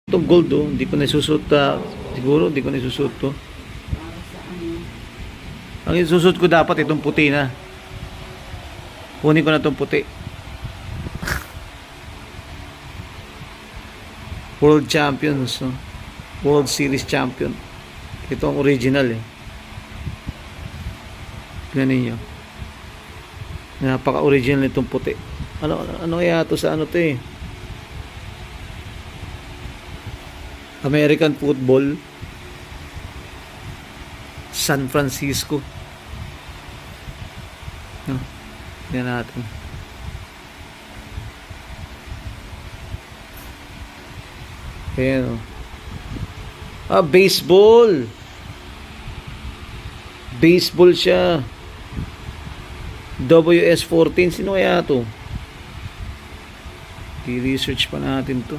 Itong gold, oh, hindi ko nasusuot, siguro hindi ko nasusuot to. Ang isusuot ko dapat itong puti na. Kunin ko na itong puti. World Champions, no? World Series Champion. Ito ang original, eh. Tignan ninyo. Napaka-original nitong puti. Ano kaya ito sa ano to, eh? American football, San Francisco. No, yan natin. Ayan, oh. Baseball. Baseball siya. WS14. Sino kaya to? I-research pa natin to.